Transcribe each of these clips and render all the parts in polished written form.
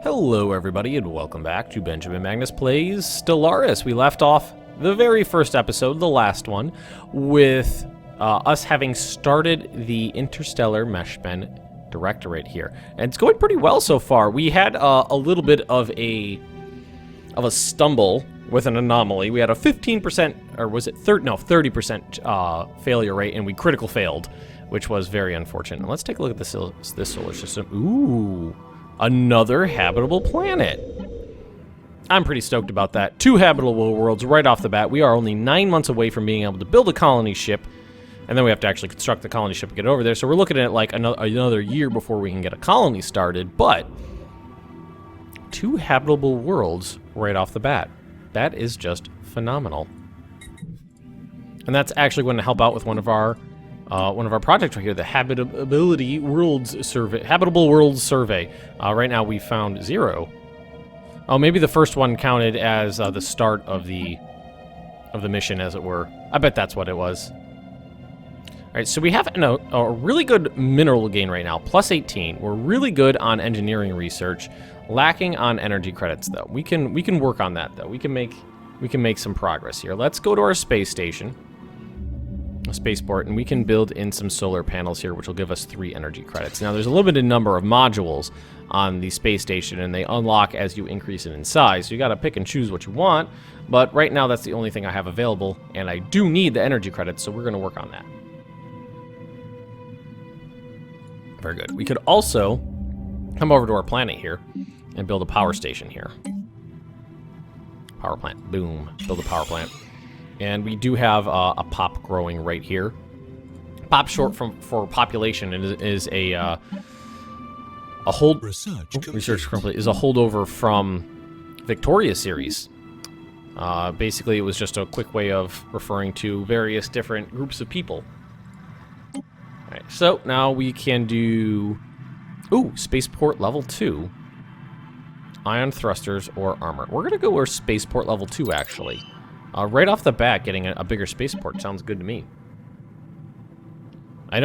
Hello everybody and welcome back to Benjamin Magnus Plays Stellaris. We left off the very first episode, the last one, with us having started the Interstellar Mesh'Ben Directorate here. And it's going pretty well so far. We had a little bit of a stumble with an anomaly. We had a 15%, or was it 30% failure rate, and we critical failed, which was very unfortunate. And let's take a look at this solar system. Ooh. Another habitable planet. I'm pretty stoked about that. 2 habitable worlds right off the bat. We are only 9 months away from being able to build a colony ship, and then we have to actually construct the colony ship and get over there. So we're looking at like another year before we can get a colony started, but 2 habitable worlds right off the bat. That is just phenomenal. And that's actually going to help out with one of our projects right here, the Habitable Worlds Survey. Right now we found 0. Oh, maybe the first one counted as the start of the mission, as it were. I bet that's what it was. All right, so we have a really good mineral gain right now, plus 18. We're really good on engineering research, lacking on energy credits though. We can work on that though. We can make some progress here. Let's go to our space station. A spaceport, and we can build in some solar panels here, which will give us 3 energy credits. Now, there's a limited number of modules on the space station, and they unlock as you increase it in size, so you gotta pick and choose what you want, but right now that's the only thing I have available, and I do need the energy credits, so we're gonna work on that. Very good. We could also come over to our planet here and build a power station here. Power plant. Boom. Build a power plant. And we do have a pop growing right here. Pop short for population is a holdover from Victoria series. Basically, it was just a quick way of referring to various different groups of people. All right, so now we can do spaceport level 2, ion thrusters or armor. We're gonna go with spaceport level 2 actually. Right off the bat, getting a bigger spaceport sounds good to me. I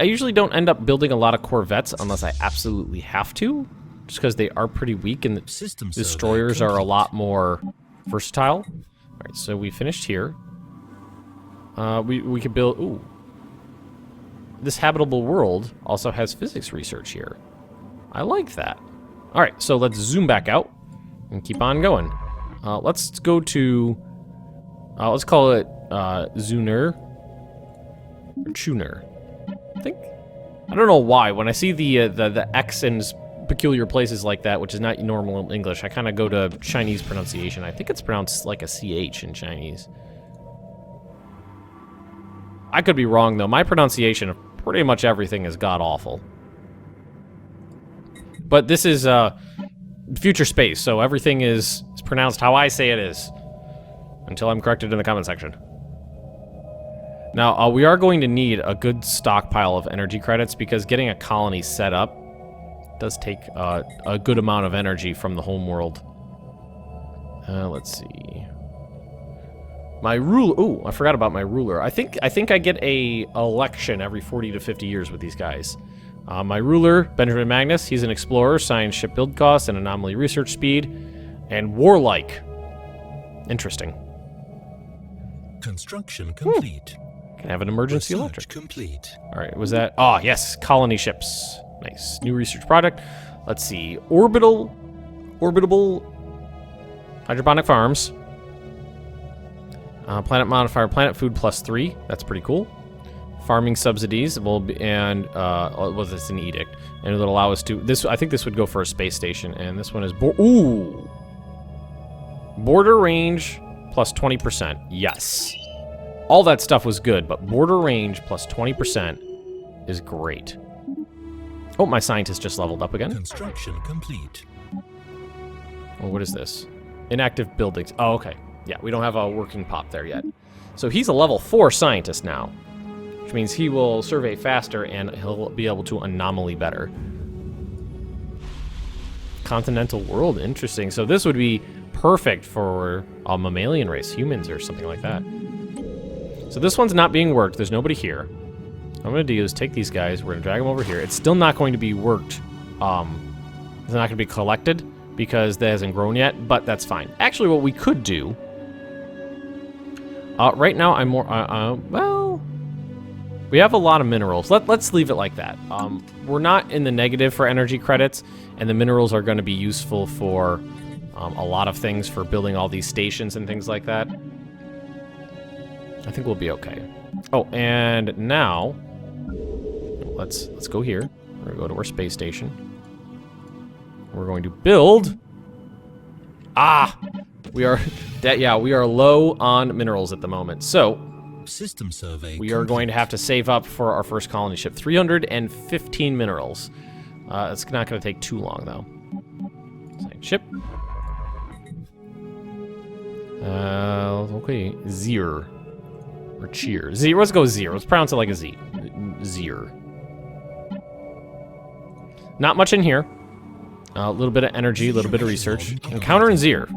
usually don't end up building a lot of Corvettes unless I absolutely have to, just because they are pretty weak and the destroyers are a lot more versatile. All right, so we finished here. We could build. Ooh, this habitable world also has physics research here. I like that. All right, so let's zoom back out and keep on going. Let's go to. Let's call it Zuner or Tuner. I don't know why. When I see the X in peculiar places like that, which is not normal in English, I kind of go to Chinese pronunciation. I think it's pronounced like a CH in Chinese. I could be wrong though. My pronunciation of pretty much everything is god awful. But this is future space, so everything is pronounced how I say it is. Until I'm corrected in the comment section. Now, we are going to need a good stockpile of energy credits because getting a colony set up does take a good amount of energy from the home world. Let's see. My ruler. Ooh, I forgot about my ruler. I think I get a election every 40 to 50 years with these guys. My ruler, Benjamin Magnus, he's an explorer, science ship build cost, and anomaly research speed, and warlike. Interesting. Construction complete. Can have an emergency electric. Complete. All right, was that? Oh, yes, colony ships. Nice. New research project. Let's see. Orbitable hydroponic farms. Planet modifier, planet food +3. That's pretty cool. Farming subsidies will be, and was this an edict? And it'll allow us to this. I think this would go for a space station, and this one is border range plus 20%. Yes. All that stuff was good, but border range plus 20% is great. Oh, my scientist just leveled up again. Construction complete. Oh, what is this? Inactive buildings. Oh, okay. Yeah, we don't have a working pop there yet. So he's a level 4 scientist now, which means he will survey faster and he'll be able to anomaly better. Continental world, interesting. So this would be perfect for a mammalian race, humans or something like that. So this one's not being worked. There's nobody here. What I'm going to do is take these guys. We're going to drag them over here. It's still not going to be worked It's not going to be collected because that hasn't grown yet, but that's fine. Actually, what we could do... right now, I'm more... well... We have a lot of minerals. Let's leave it like that. We're not in the negative for energy credits, and the minerals are going to be useful for a lot of things, for building all these stations and things like that. I think we'll be okay. Oh, and now... Let's go here. We're going to go to our space station. We're going to build... Ah! We are... we are low on minerals at the moment. So... System survey. We are going to have to save up for our first colony ship. 315 minerals. It's not going to take too long, though. Same ship. Okay. Zier. Or cheer. Zier. Let's go Zier. Let's pronounce it like a Z. Zier. Not much in here. A little bit of energy, a little bit of research. Encounter in Zier.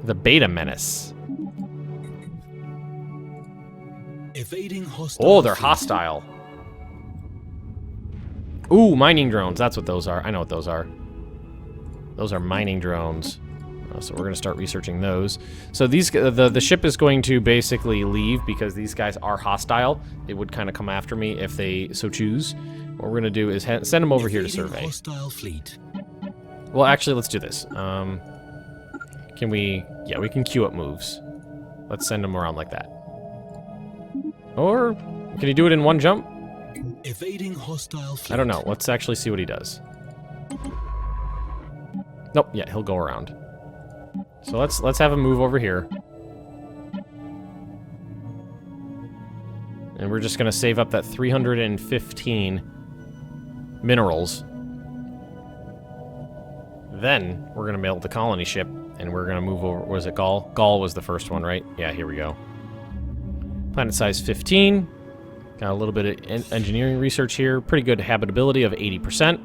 The Beta Menace. Evading hostile. Oh, they're hostile. Ooh, mining drones. That's what those are. I know what those are. Those are mining drones. So we're going to start researching those. So these, the ship is going to basically leave because these guys are hostile. They would kind of come after me if they so choose. What we're going to do is send them over here to survey. Hostile fleet. Well, actually, let's do this. Can we... Yeah, we can queue up moves. Let's send them around like that. Or, can he do it in one jump? Evading hostile fleet. I don't know. Let's actually see what he does. Nope, yeah, he'll go around. So let's have him move over here. And we're just gonna save up that 315 minerals. Then, we're gonna build the colony ship, and we're gonna move over... Was it Gaul? Gaul was the first one, right? Yeah, here we go. Planet size 15. Got a little bit of engineering research here. Pretty good habitability of 80%.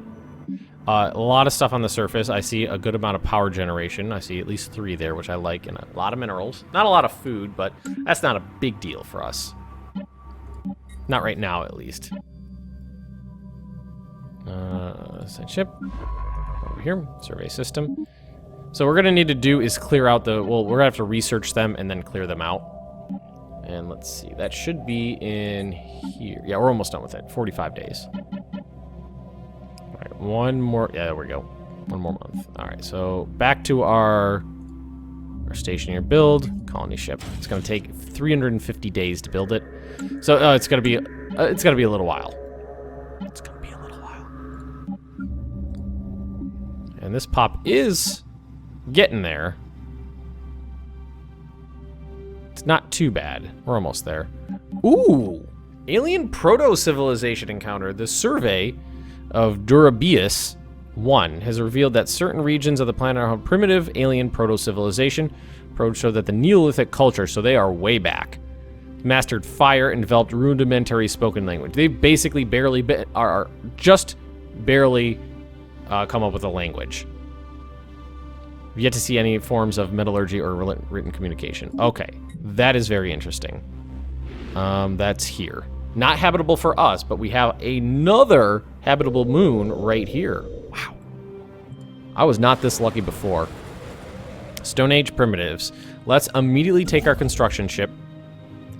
A lot of stuff on the surface. I see a good amount of power generation. I see at least 3 there, which I like, and a lot of minerals. Not a lot of food, but that's not a big deal for us. Not right now, at least. Send ship. Over here. Survey system. So what we're going to need to do is clear out the... Well, we're going to have to research them and then clear them out. And let's see, that should be in here. Yeah, we're almost done with it. 45 days. All right, one more. Yeah, there we go. One more month. All right, so back to our station here. Build colony ship. It's going to take 350 days to build it. So it's going to be a little while. It's going to be a little while. And this pop is getting there. It's not too bad. We're almost there. Ooh! Alien proto-civilization encounter. The survey of Durabius 1 has revealed that certain regions of the planet have primitive alien proto-civilization. Probes show that the Neolithic culture, so they are way back, mastered fire and developed rudimentary spoken language. They basically are just barely come up with a language. We've yet to see any forms of metallurgy or written communication. Okay, that is very interesting. That's here. Not habitable for us, but we have another habitable moon right here. Wow. I was not this lucky before. Stone Age primitives. Let's immediately take our construction ship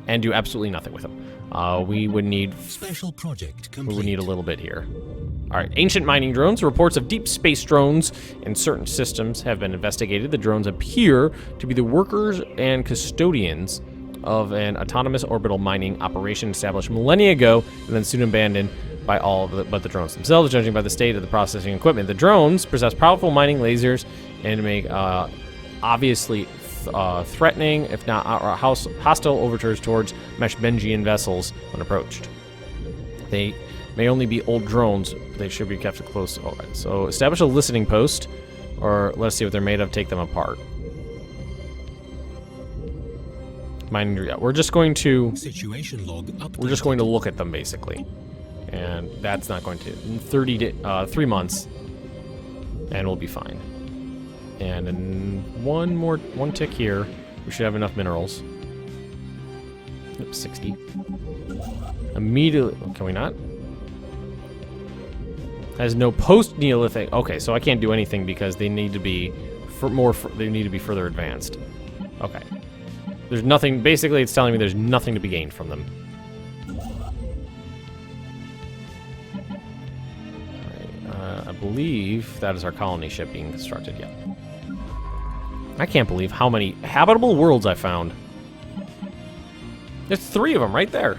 and do absolutely nothing with them. We would need... Special project complete. We would need a little bit here. All right, ancient mining drones. Reports of deep space drones in certain systems have been investigated. The drones appear to be the workers and custodians of an autonomous orbital mining operation established millennia ago and then soon abandoned by all but the drones themselves, judging by the state of the processing equipment. The drones possess powerful mining lasers and make obviously threatening, if not hostile overtures towards Mesh'Ben vessels when approached. They may only be old drones, but they should be kept close. All right, so establish a listening post, or let's see what they're made of, take them apart. Mining, yeah, we're just going to... Situation log updated. We're just going to look at them, basically. And that's not going to... In 3 months, and we'll be fine. And in one tick here, we should have enough minerals. Oops, 60. Immediately... Can we not? Has no post-Neolithic. Okay, so I can't do anything because they need to be they need to be further advanced. Okay. There's nothing. Basically, it's telling me there's nothing to be gained from them. Alright, I believe that is our colony ship being constructed. Yep. I can't believe how many habitable worlds I found. There's 3 of them right there.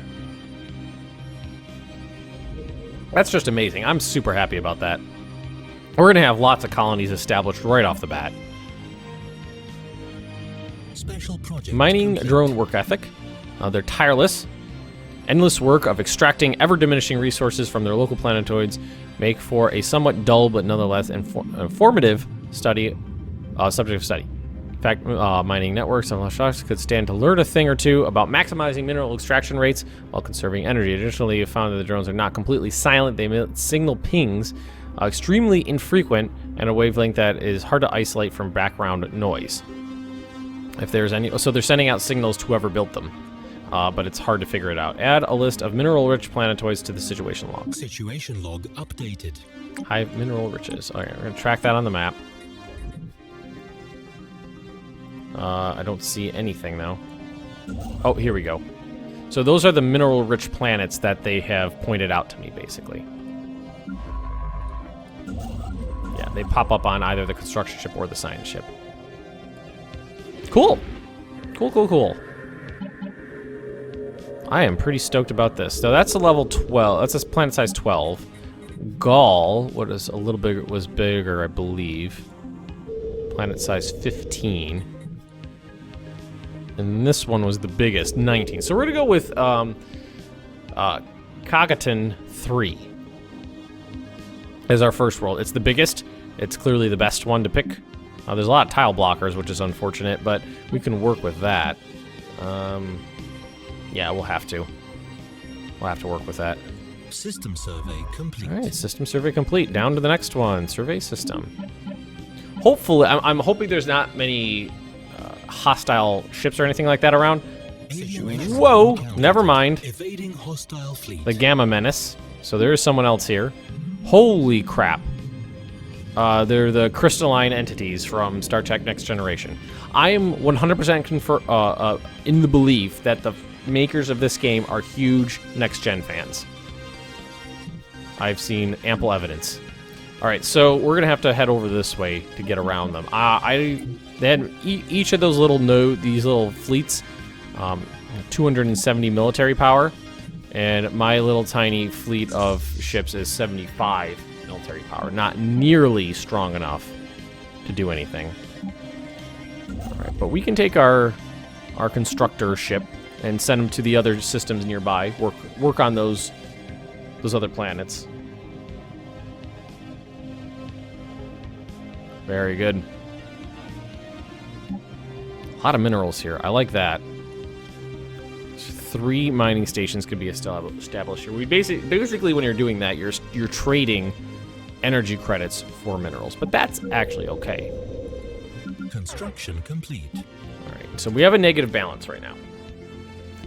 That's just amazing. I'm super happy about that. We're going to have lots of colonies established right off the bat. Special project Mining complete. drone work ethic. They're tireless. Endless work of extracting ever-diminishing resources from their local planetoids make for a somewhat dull but nonetheless informative study, subject of study. In fact, mining networks and stocks could stand to learn a thing or two about maximizing mineral extraction rates while conserving energy. Additionally, you found that the drones are not completely silent. They emit signal pings, extremely infrequent, and a wavelength that is hard to isolate from background noise. If there's any, so they're sending out signals to whoever built them, but it's hard to figure it out. Add a list of mineral-rich planetoids to the situation log. Situation log updated. High mineral riches. Okay, we're gonna track that on the map. I don't see anything though. Oh, here we go. So those are the mineral-rich planets that they have pointed out to me, basically. Yeah, they pop up on either the construction ship or the science ship. Cool. Cool. I am pretty stoked about this. So that's a level 12. That's a planet size 12. Gaul, what is a little bigger, was bigger, I believe. Planet size 15. And this one was the biggest, 19. So we're gonna go with Cagaton 3 as our first world. It's the biggest. It's clearly the best one to pick. There's a lot of tile blockers, which is unfortunate, but we can work with that. Yeah, we'll have to. We'll have to work with that. System survey complete. All right, system survey complete. Down to the next one. Survey system. Hopefully, I'm hoping there's not many hostile ships or anything like that around. Whoa, never mind. Evading hostile fleet. The Gamma Menace. So there is someone else here. Holy crap. They're the crystalline entities from Star Trek Next Generation. I am 100% in the belief that the makers of this game are huge Next Gen fans. I've seen ample evidence. All right, so we're gonna have to head over this way to get around them. They had each of those these little fleets, 270 military power, and my little tiny fleet of ships is 75 military power. Not nearly strong enough to do anything. All right, but we can take our constructor ship and send them to the other systems nearby. Work on those other planets. Very good. A lot of minerals here. I like that. 3 mining stations could be established here. We basically when you're doing that, you're trading energy credits for minerals, but that's actually okay. Construction complete. All right, so we have a negative balance right now.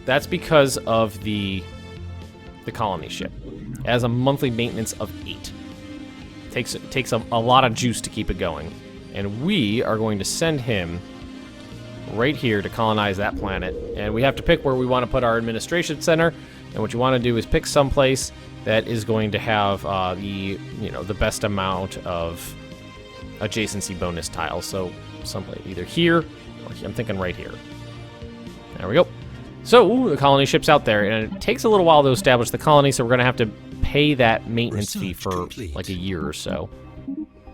That's because of the colony ship. It has a monthly maintenance of 8. Takes a lot of juice to keep it going, and we are going to send him right here to colonize that planet. And we have to pick where we want to put our administration center. And what you want to do is pick someplace that is going to have the best amount of adjacency bonus tiles. So someplace either here or I'm thinking right here. There we go. So the colony ship's out there, and it takes a little while to establish the colony. So we're going to have to pay that maintenance fee for complete. like a year or so.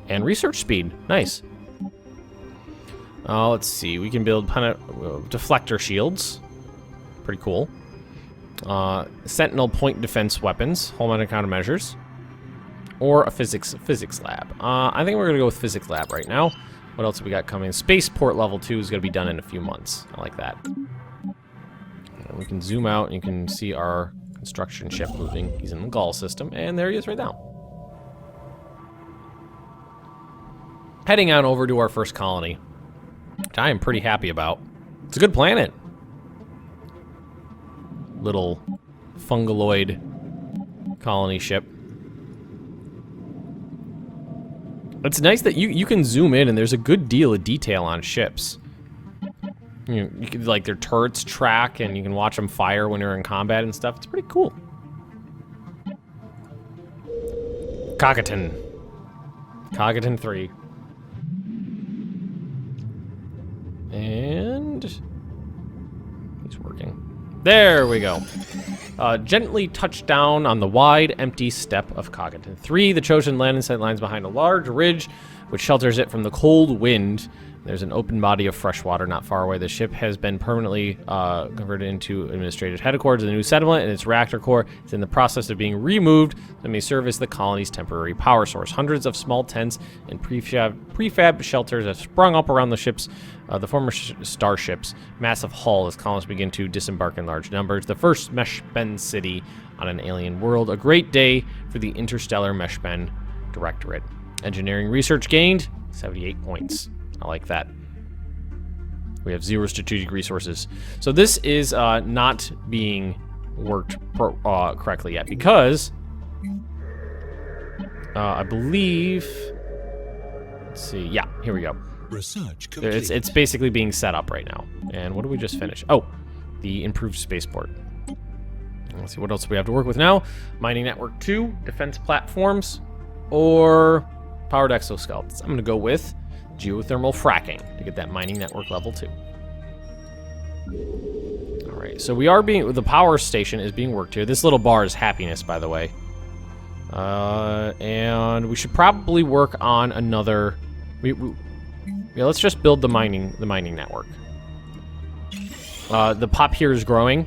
And research speed, nice. Let's see, we can build deflector shields. Pretty cool. Sentinel point defense weapons, homeland and countermeasures. Or a physics lab. I think we're going to go with physics lab right now. What else have we got coming? Spaceport level 2 is going to be done in a few months. I like that. And we can zoom out and you can see our construction ship moving. He's in the Gaul system, and there he is right now. Heading on over to our first colony, which I am pretty happy about. It's a good planet. Little fungaloid colony ship. It's nice that you can zoom in and there's a good deal of detail on ships. You can, like, their turrets track and you can watch them fire when they're in combat and stuff. It's pretty cool. Cogatan 3. And he's working. There we go. Gently touch down on the wide, empty steppe of Cogatan 3. The chosen landing site lies behind a large ridge, which shelters it from the cold wind. There's an open body of fresh water not far away. The ship has been permanently converted into administrative headquarters of the new settlement, and its reactor core is in the process of being removed that may serve as the colony's temporary power source. Hundreds of small tents and prefab shelters have sprung up around the ships, the former starships. Massive hull as colonists begin to disembark in large numbers. The first Mesh'Ben city on an alien world. A great day for the Interstellar Mesh'Ben Directorate. Engineering research gained 78 points. I like that. We have 0 strategic resources. So this is not being worked correctly yet because I believe, let's see. Yeah, here we go. Research complete. It's basically being set up right now. And what did we just finish? Oh, the improved spaceport. Let's see, what else do we have to work with now? Mining network 2, defense platforms, or powered exoskeletons. I'm going to go with geothermal fracking to get that mining network level 2. All right, so we are the power station is being worked here. This little bar is happiness, by the way. And we should probably work on another. Yeah, let's just build the mining network. The pop here is growing.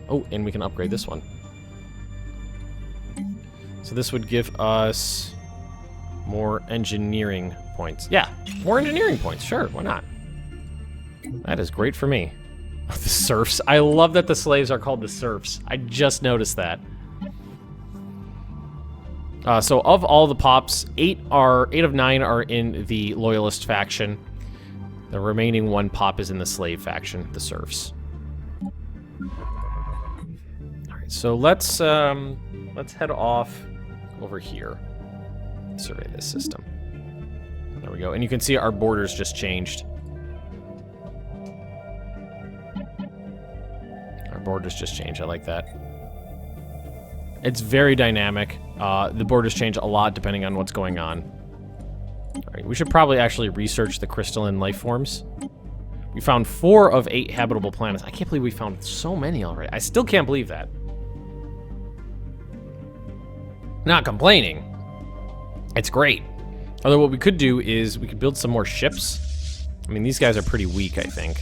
Oh, and we can upgrade this one. So this would give us more engineering points. Yeah, more engineering points. Sure, why not? That is great for me. The serfs. I love that the slaves are called the serfs. I just noticed that. So of all the pops, 8 of 9 are in the loyalist faction. The remaining 1 pop is in the slave faction, the serfs. All right, so let's head off over here. Survey this system. There we go. And you can see our borders just changed. Our borders just changed. I like that. It's very dynamic. The borders change a lot depending on what's going on. All right, we should probably actually research the crystalline life forms. We found 4 of 8 habitable planets. I can't believe we found so many already. I still can't believe that. Not complaining. It's great. Although what we could do is we could build some more ships. I mean, these guys are pretty weak, I think.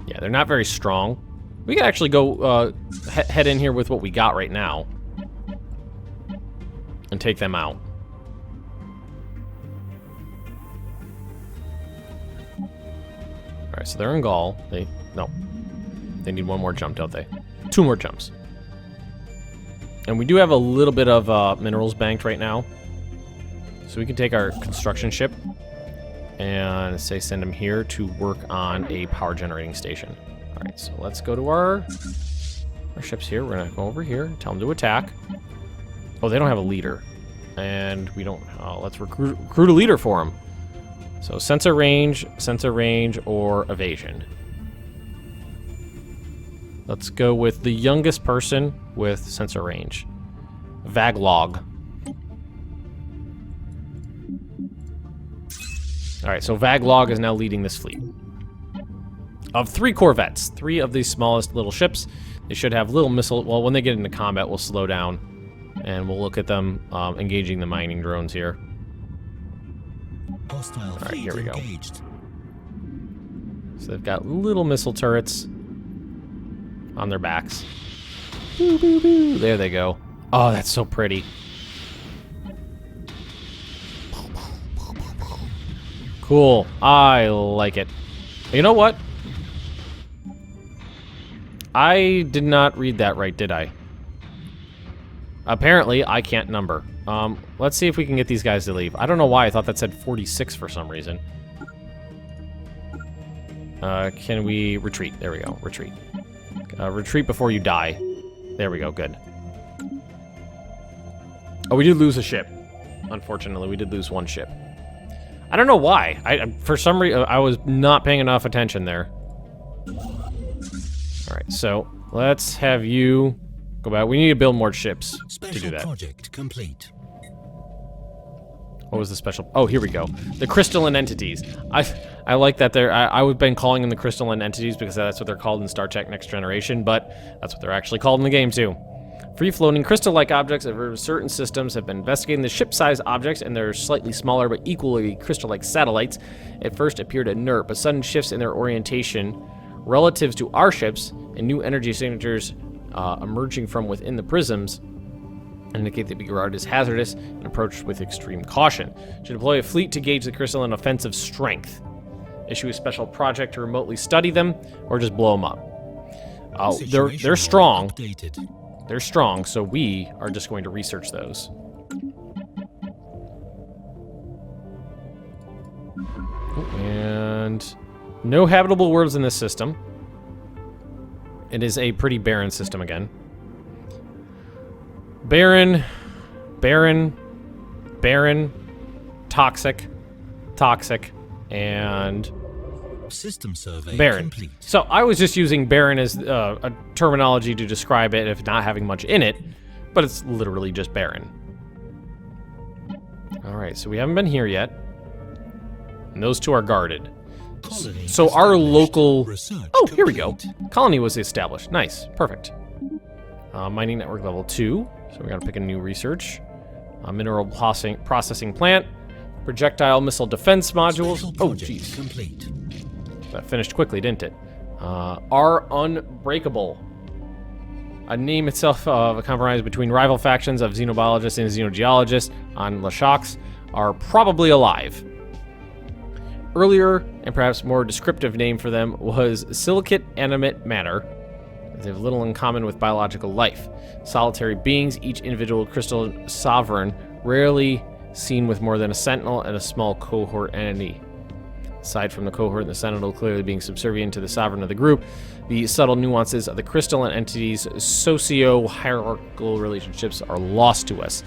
Yeah, they're not very strong. We could actually go head in here with what we got right now and take them out. All right, so they're in Gaul. They need 1 more jump, don't they? 2 more jumps. And we do have a little bit of minerals banked right now. So we can take our construction ship and say send them here to work on a power generating station. All right, so let's go to our ships here. We're gonna go over here, tell them to attack. Oh, they don't have a leader. And we don't, let's recruit a leader for them. So sensor range, or evasion. Let's go with the youngest person with sensor range. Vaglog. All right, so Vaglog is now leading this fleet of 3 corvettes, 3 of these smallest little ships. They should have little missile. Well, when they get into combat, we'll slow down, and we'll look at them engaging the mining drones here. Hostile All right, here we go. engaged. So they've got little missile turrets on their backs. Boo, boo, boo. There they go. Oh, that's so pretty. Cool. I like it. You know what? I did not read that right, did I? Apparently, I can't number. Let's see if we can get these guys to leave. I don't know why I thought that said 46 for some reason. Can we retreat? There we go. Retreat. Retreat before you die. There we go. Good. Oh, we did lose a ship. unfortunately. We did lose one ship. I don't know why. For some reason, I was not paying enough attention there. All right, so let's have you go back. We need to build more ships to do that. Project complete. What was the special? Oh, here we go. The crystalline entities. I like that they're. I've been calling them the crystalline entities because that's what they're called in Star Trek Next Generation, but that's what they're actually called in the game too. Free-floating crystal-like objects of certain systems have been investigating the ship-sized objects, and they're slightly smaller but equally crystal-like satellites. At first appeared inert, but sudden shifts in their orientation relative to our ships and new energy signatures emerging from within the prisms indicate they be regarded as hazardous and approached with extreme caution. Should deploy a fleet to gauge the crystalline offensive strength. Issue a special project to remotely study them, or just blow them up. They're strong. They're strong, so we are just going to research those. And no habitable worlds in this system. It is a pretty barren system again. Barren, toxic, and System survey barren. complete. So I was just using barren as a terminology to describe it if not having much in it, but it's literally just barren. All right, so we haven't been here yet. And those two are guarded. Colony So our local... Research Oh, here we go. complete. Colony was established. Nice. Perfect. Mining network level 2. So we gotta pick a new research. Mineral processing plant. Projectile missile defense modules. Special Oh, project jeez. complete. That finished quickly, didn't it? Are unbreakable. A name itself of a compromise between rival factions of xenobiologists and xenogeologists on Lashox are probably alive. Earlier, and perhaps more descriptive name for them, was silicate animate matter. They have little in common with biological life. Solitary beings, each individual crystal sovereign, rarely seen with more than a sentinel and a small cohort entity. Aside from the cohort and the sentinel clearly being subservient to the sovereign of the group, the subtle nuances of the crystalline entities' socio-hierarchical relationships are lost to us.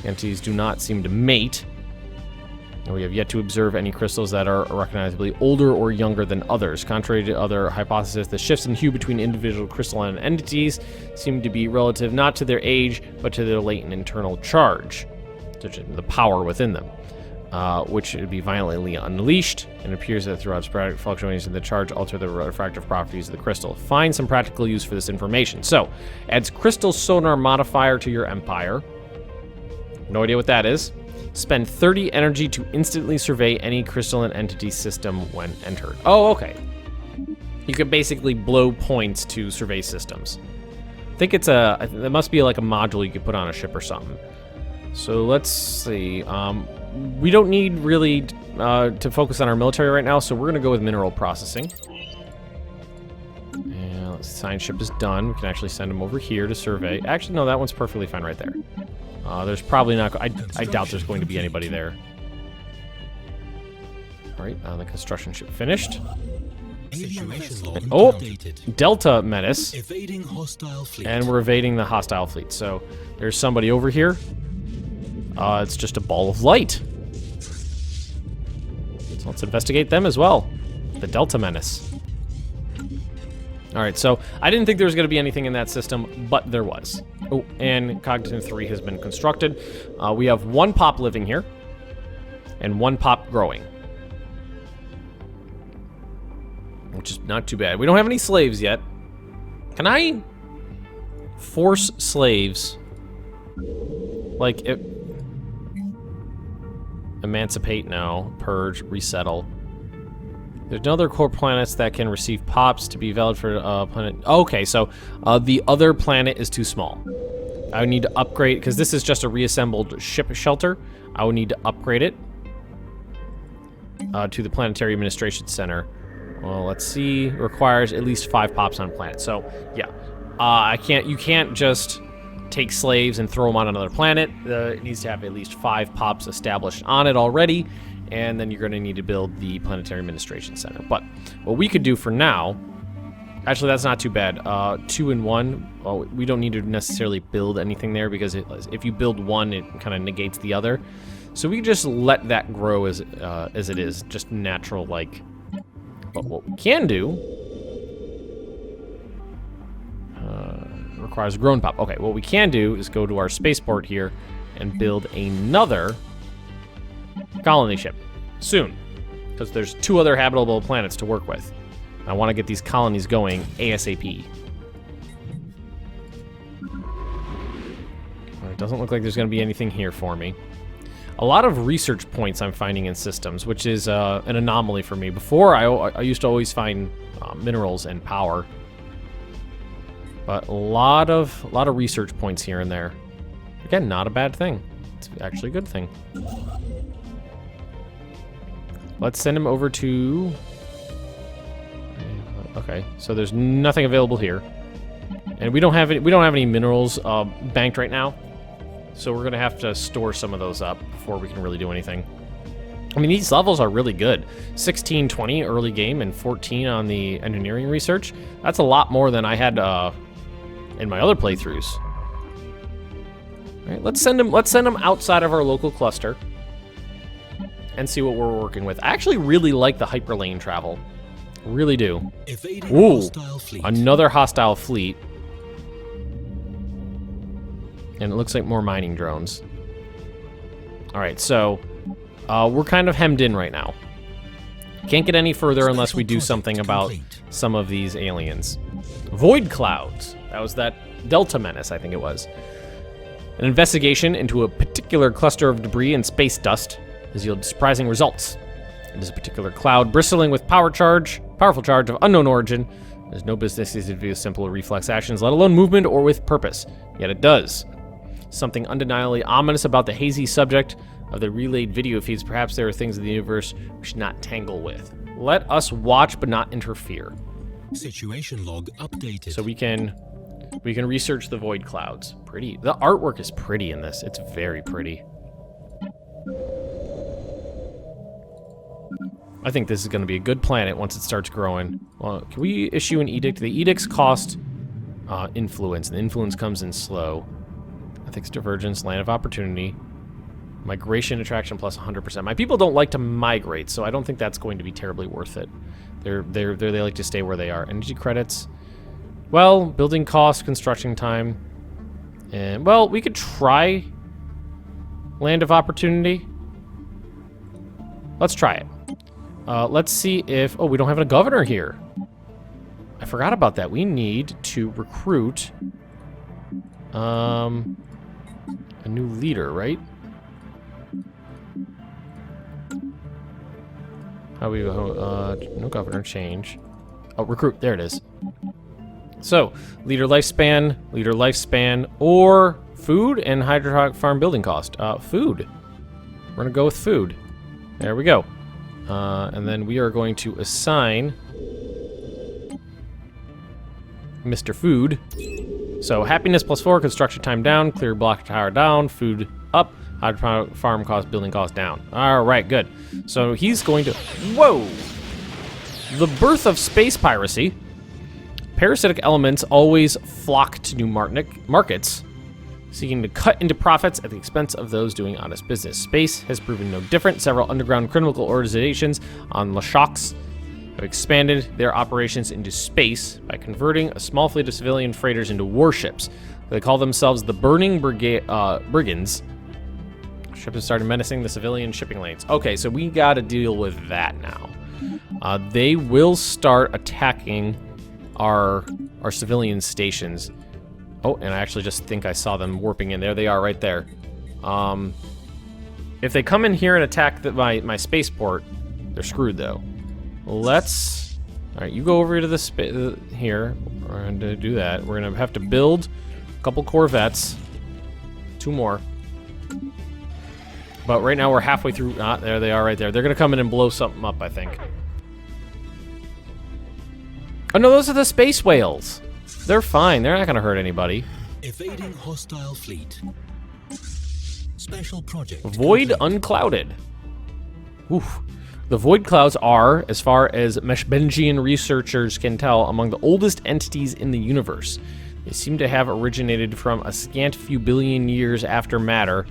The entities do not seem to mate, and we have yet to observe any crystals that are recognizably older or younger than others. Contrary to other hypotheses, the shifts in hue between individual crystalline entities seem to be relative not to their age, but to their latent internal charge, the power within them, which would be violently unleashed, and appears that throughout sporadic fluctuations in the charge alter the refractive properties of the crystal. Find some practical use for this information. So, adds crystal sonar modifier to your empire. No idea what that is. Spend 30 energy to instantly survey any crystalline entity system when entered. Oh, okay. You can basically blow points to survey systems. I think it's it must be like a module you could put on a ship or something. So let's see. We don't need really to focus on our military right now, so we're going to go with mineral processing. And let's see, science ship is done. We can actually send them over here to survey. Actually, no, that one's perfectly fine right there. There's probably not... I doubt there's going to be anybody there. All right, the construction ship finished. Situation log Oh, updated. Delta Menace. Evading hostile fleet. And we're evading the hostile fleet. So there's somebody over here. It's just a ball of light. So let's investigate them as well. The Delta Menace. All right, so I didn't think there was going to be anything in that system, but there was. Oh, and Cognitive 3 has been constructed. We have one pop living here, and one pop growing. Which is not too bad. We don't have any slaves yet. Can I force slaves? Like, emancipate? No. Purge, resettle. There's no other core planets that can receive pops to be valid for planet. Okay, so the other planet is too small. I would need to upgrade, because this is just a reassembled ship shelter. I would need to upgrade it to the Planetary Administration Center. Well, let's see. It requires at least 5 pops on planet. So, yeah. You can't just take slaves and throw them on another planet. It needs to have at least 5 pops established on it already. And then you're going to need to build the Planetary Administration Center. But what we could do for now... Actually, that's not too bad. 2 and 1. Well, we don't need to necessarily build anything there, because if you build one, it kind of negates the other. So we just let that grow as it is, just natural like. But what we can do requires a grown pop. Okay, what we can do is go to our spaceport here and build another colony ship soon, because there's 2 other habitable planets to work with. I want to get these colonies going ASAP. It doesn't look like there's going to be anything here for me. A lot of research points I'm finding in systems, which is an anomaly for me. Before, I used to always find minerals and power, but a lot of research points here and there. Again, not a bad thing. It's actually a good thing. Let's send him over to. Okay, so there's nothing available here, and we don't have any minerals banked right now. So we're gonna have to store some of those up before we can really do anything. I mean, these levels are really good. 16, 20 early game and 14 on the engineering research. That's a lot more than I had in my other playthroughs. All right, let's send them outside of our local cluster and see what we're working with. I actually really like the hyperlane travel. Really do. Ooh, another hostile fleet. And it looks like more mining drones. All right, so we're kind of hemmed in right now. Can't get any further unless we do something about some of these aliens. Void clouds. That was that Delta Menace, I think it was. An investigation into a particular cluster of debris and space dust has yielded surprising results. It is a particular cloud bristling with powerful charge of unknown origin. There's no business to do simple reflex actions, let alone movement or with purpose. Yet it does. Something undeniably ominous about the hazy subject of the relayed video feeds. Perhaps there are things in the universe we should not tangle with. Let us watch but not interfere. Situation log updated. So we can research the void clouds. Pretty. The artwork is pretty in this. It's very pretty. I think this is going to be a good planet once it starts growing. Well, can we issue an edict? The edicts cost influence, and the influence comes in slow. Ethics divergence, land of opportunity, migration attraction plus 100%. My people don't like to migrate, so I don't think that's going to be terribly worth it. They like to stay where they are. Energy credits. Well, building cost, construction time, and well, we could try land of opportunity. Let's try it. Let's see if... Oh, we don't have a governor here. I forgot about that. We need to recruit a new leader, right? How we go? No governor change. Oh, recruit. There it is. So, leader lifespan, or food and hydroponic farm building cost. Food. We're gonna go with food. There we go. And then we are going to assign Mr. Food. So happiness +4, construction time down, clear block tower down, food up, hydroponic farm cost, building cost down. All right, good. So he's going to... Whoa! The birth of space piracy. Parasitic elements always flock to new markets, seeking to cut into profits at the expense of those doing honest business. Space has proven no different. Several underground criminal organizations on Lashaks have expanded their operations into space by converting a small fleet of civilian freighters into warships. They call themselves the Burning Brigands. Ships have started menacing the civilian shipping lanes. Okay, so we got to deal with that now. They will start attacking our civilian stations. Oh, and I actually just think I saw them warping in. There they are, right there. If they come in here and attack my spaceport, they're screwed, though. Let's... All right, you go over to the here. We're going to do that. We're going to have to build a couple Corvettes. 2 more. But right now we're halfway through... Ah, there they are right there. They're going to come in and blow something up, I think. Oh, no, those are the space whales. They're fine. They're not going to hurt anybody. Evading hostile fleet. Special project. Void unclouded. Oof. The void clouds are, as far as Mesh'Ben researchers can tell, among the oldest entities in the universe. They seem to have originated from a scant few billion years after matter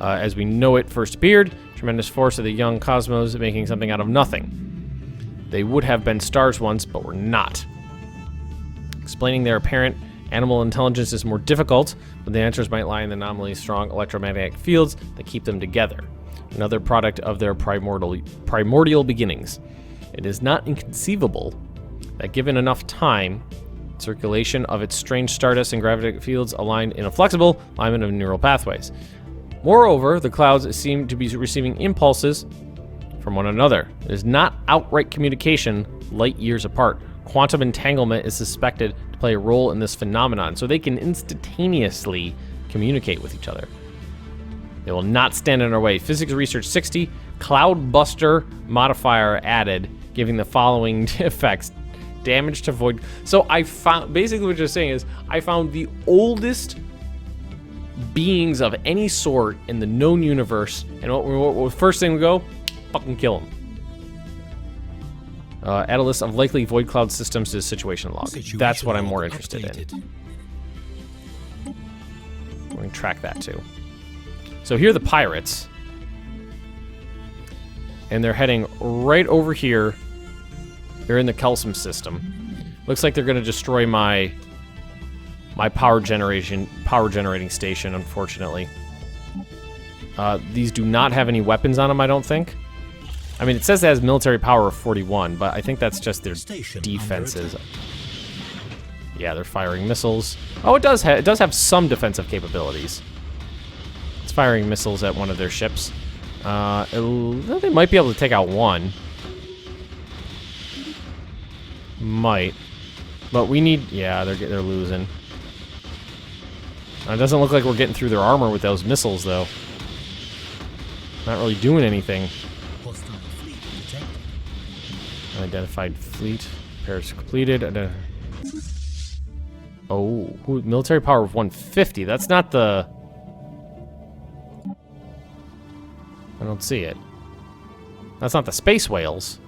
as we know it first appeared. Tremendous force of the young cosmos making something out of nothing. They would have been stars once, but were not. Explaining their apparent animal intelligence is more difficult, but the answers might lie in the anomaly strong electromagnetic fields that keep them together. Another product of their primordial beginnings. It is not inconceivable that given enough time, circulation of its strange stardust and gravitic fields aligned in a flexible alignment of neural pathways. Moreover, the clouds seem to be receiving impulses from one another. It is not outright communication light years apart. Quantum entanglement is suspected to play a role in this phenomenon, so they can instantaneously communicate with each other. They will not stand in our way. Physics Research 60, Cloudbuster modifier added, giving the following effects. Damage to void. So I found, basically what you're saying is, I found the oldest beings of any sort in the known universe, and what first thing we go, fucking kill them. Add a list of likely void cloud systems to the situation log. That's what I'm more interested in. We're gonna track that too. So here are the pirates, and they're heading right over here. They're in the Kelsum system. Looks like they're gonna destroy my power generating station, unfortunately. These do not have any weapons on them, I don't think. I mean, it says it has military power of 41, but I think that's just their defenses. Yeah, they're firing missiles. Oh, it does have some defensive capabilities. It's firing missiles at one of their ships. They might be able to take out one. Might. But we need... Yeah, they're losing. It doesn't look like we're getting through their armor with those missiles, though. Not really doing anything. Unidentified fleet. Repairs completed. Oh, military power of 150. That's not the... I don't see it. That's not the space whales.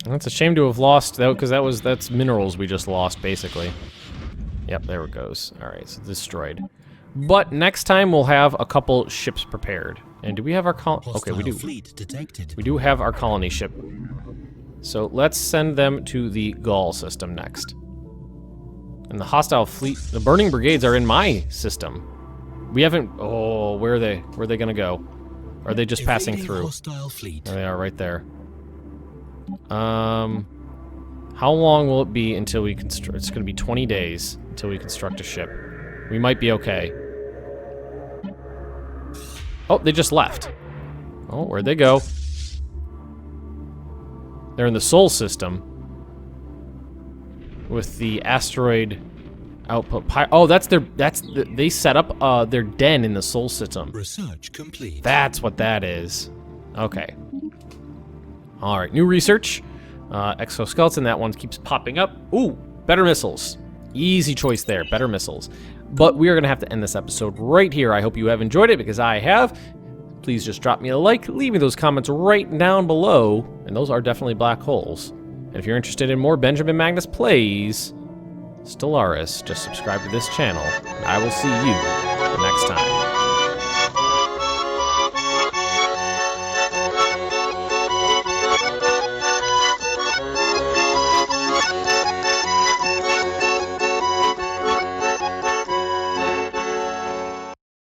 That's a shame to have lost, though, because that's minerals we just lost, basically. Yep, there it goes. All right, so destroyed. But next time we'll have a couple ships prepared. And do we have our okay, we do. We do have our colony ship. So let's send them to the Gaul system next. And the hostile fleet, the burning brigades are in my system. We haven't. Oh, where are they? Where are they gonna go? Are they just passing through? There they are, right there. How long will it be until we construct? It's going to be 20 days until we construct a ship. We might be okay. Oh, they just left. Oh, where'd they go? They're in the Sol system with the asteroid output. Oh, they set up their den in the Sol system. Research complete. That's what that is. Okay. All right, new research. Exoskeleton, that one keeps popping up. Ooh, better missiles. Easy choice there, better missiles. But we are gonna have to end this episode right here. I hope you have enjoyed it, because I have. Please just drop me a like, leave me those comments right down below, and those are definitely black holes. And if you're interested in more Benjamin Magnus plays Stellaris, just subscribe to this channel, and I will see you next time.